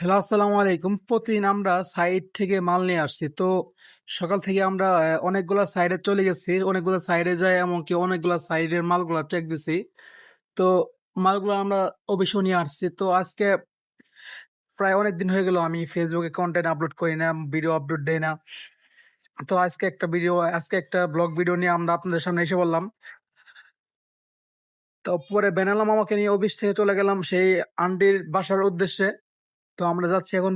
Hello, আসসালামু আলাইকুম। প্রতিদিন আমরা সাইট থেকে মাল নিয়ে আসছি। তো সকাল থেকে আমরা অনেকগুলা সাইডে চলে গেছি। অনেকগুলো সাইডে যাই এমনকি অনেকগুলা সাইডের মালগুলা চেক দিছি। তো মালগুলো আমরা অফিসেও নিয়ে আসছি। তো আজকে প্রায় অনেকদিন হয়ে গেল আমি ফেসবুকে কন্টেন্ট আপলোড করি না, ভিডিও আপলোড দেই না। তো আজকে একটা ব্লগ ভিডিও নিয়ে আমরা আপনাদের সামনে এসে বললাম। তো পরে বেনালাম আমাকে নিয়ে অফিস থেকে চলে গেলাম সেই আন্টির বাসার উদ্দেশ্যে। তো আমরা যাচ্ছি এখন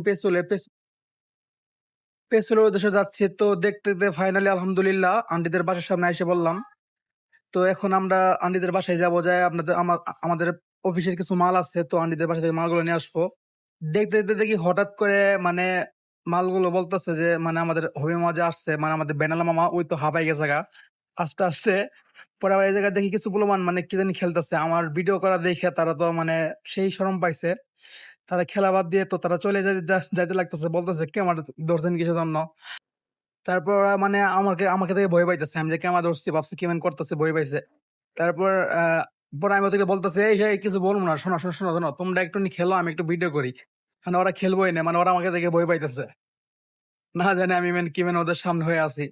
পেছনের উদ্দেশ্যে যাচ্ছি। তো দেখতে দেখতে ফাইনালি আলহামদুলিল্লাহ আন্টিদের বাসার সামনে এসে বললাম। তো এখন আমরা আন্টিদের বাসায় যাবো, যায় আমাদের অফিসের কিছু মাল আছে, তো আন্টিদের বাসা থেকে মালগুলো নিয়ে আসবো। দেখতে দেখতে দেখি হঠাৎ করে মানে মালগুলো বলতেছে যে মানে আমাদের হবি মামা যে আসছে, মানে আমাদের বেনালা মামা ওই তো হাঁপাই গেছে গা আস্তে আস্তে। পরে আবার এই জায়গায় দেখি কিছু পোলাপান মানে কি জানি খেলতেছে, আমার ভিডিও করা দেখে তারা তো মানে সেই শরম পাইছে। তারা খেলা বাদ দিয়ে তো তারা চলে যাইতে লাগতেছে, বলতেছে কে আমার ধরছেন কিসের জন্য। তারপর ওরা মানে আমাকে আমাকে থেকে ভয় পাইতেছে, আমি যে ক্যামেরা ধরছি ভাবছি কেমন করতেছে, ভয় পাইছে। তারপর পরে আমি ওদেরকে বলতেছে এই এই কিছু বলবো না, শোনো শোনো শোনো শোনো, তোমরা একটু খেলো, আমি একটু ভিডিও করি। মানে ওরা খেলবোই না, মানে ওরা আমাকে দেখে ভয় পাইতেছে, না জানে আমি মেন কি মেন ওদের সামনে হয়ে আছি।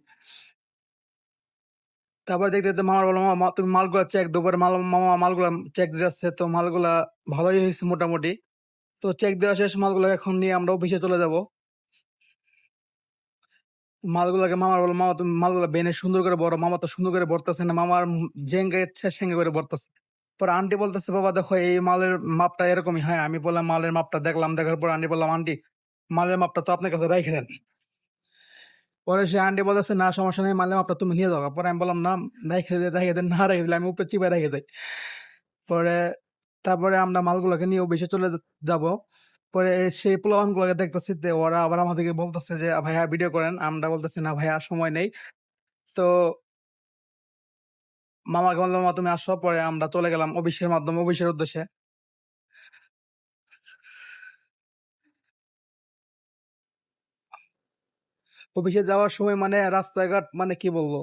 তারপর দেখতে দেখতে মামার বললো মামা তুমি মালগুলা চেক দেবো, মামা মালগুলা চেক দিতেছে। তো মালগুলা ভালোই হয়েছে মোটামুটি। তো চেক দেওয়া শেষ, মালগুলো এখন নিয়ে আমরা অফিসে চলে যাব। মালগুলাকে মামার বললো মামা তুমি মালগুলা বেনে সুন্দর করে বড়, মামা তো সুন্দর করে ভরতেছে না, মামার জেঙ্গে ইচ্ছে সেঙ্গে করে ভরতেছে। পরে আন্টি বলতেছে বাবা দেখো এই মালের মাপটা এরকমই হয়। আমি বললাম মালের মাপটা দেখলাম, দেখার পর আন্টি বললাম আন্টি মালের মাপটা তো আপনার কাছে রেখে দেন। পরে সে আন্টি বলতেছে না সমস্যা নেই, মালের মাপটা তুমি নিয়ে যাও। পরে আমি বললাম না, রেখে দেন, না রেখে দিলে আমি উপরে চিপে রেখে দেয়। পরে তারপরে আমরা মালগুলোকে নিয়ে বেশি চলে যাব। পরে সেই পোলাপান গুলোকে দেখতেছি যে ওরা আবার আমাদেরকে বলতেছে যে ভাইয়া ভিডিও করেন, আমরা বলতেছি না ভাইয়া সময় নেই। তো মামাকে বললাম মামা তুমি আসো, পরে আমরা চলে গেলাম অফিসের মাধ্যমে অফিসের উদ্দেশ্যে। অফিসে যাওয়ার সময় মানে রাস্তাঘাট মানে কি বলবো,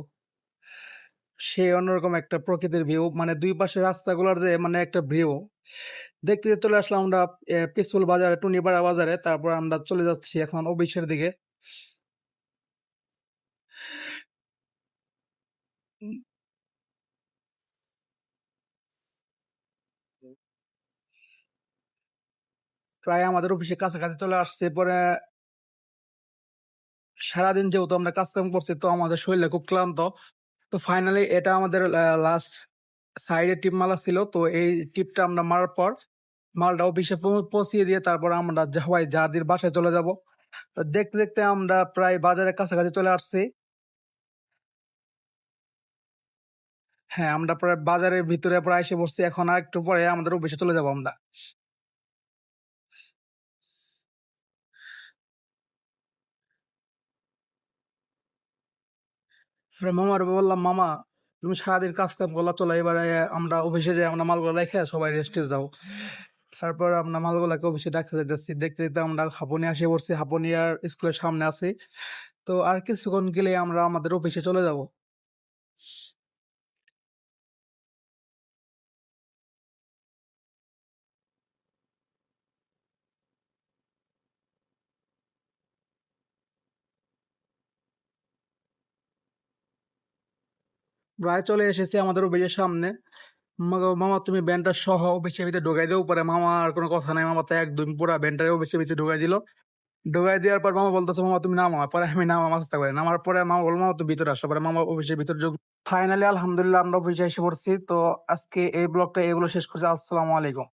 সে অন্যরকম একটা প্রকৃতির ভিউ, মানে দুই পাশে রাস্তাগুলোর যে মানে একটা ভিউ দেখতে দেখতে চলে আসলাম আমরা পিসফুল বাজারে, টুনিপাড়া বাজারে। তারপর আমরা চলে যাচ্ছি এখন অফিসের দিকে। উম, প্রায় আমাদের অফিসে কাছাকাছি চলে আসছে। পরে সারাদিন যেহেতু আমরা কাজ কাম করছি, তো আমাদের শরীরে খুব ক্লান্ত। তো ফাইনালি এটা আমাদের লাস্ট সাইডে টিপ মারা ছিল। তো এই টিপটা আমরা মারার পর মালটা অফিসে পৌঁছিয়ে দিয়ে তারপর আমরা সবাই যাদের বাসায় চলে যাব। তো দেখতে দেখতে আমরা প্রায় বাজারের কাছাকাছি চলে আসছি। হ্যাঁ, আমরা প্রায় বাজারের ভিতরে প্রায় এসে পড়ছি, এখন আর একটু পরে আমাদের অফিসে চলে যাব আমরা। এবার মামার বললাম মামা তুমি সারাদিন কাজ কাম করলা, চলো এবারে আমরা অফিসে যাই, আমরা মালগুলো রেখে সবাই রেস্টে যাও। তারপর আমরা মালগুলাকে অফিসে ডাকতে যেতেছি, দেখতে দেখতে আমরা হাপুনিয়া এসে পড়ছি, হাপুনিয়ার স্কুলের সামনে আছি। তো আর কিছুক্ষণ গেলে আমরা আমাদের অফিসে চলে যাব। প্রায় চলে এসেছি আমাদের অফিসের সামনে। মামা তুমি ব্যানটা সহ অফিসের ভিতরে ঢুকাই দেও। পরে মামা আর কোনো কথা নাই, মামা তো একদম পুরা ব্যানটা অফিসের ভিতরে ঢুকাই দিল। ঢুকাই দেওয়ার পর মামা বলতেছে মামা তুমি নামো। পরে আমি নামা মাস্তা করে নামার পরে মামা বললো মামা তুমি ভিতরে আসো। পরে মামা অফিসের ভিতরে যোগ। ফাইনালি আলহামদুলিল্লাহ আমরা অফিসে এসে পড়ছি। তো আজকে এই ব্লগটা এগুলো শেষ করছি। আসসালামু আলাইকুম।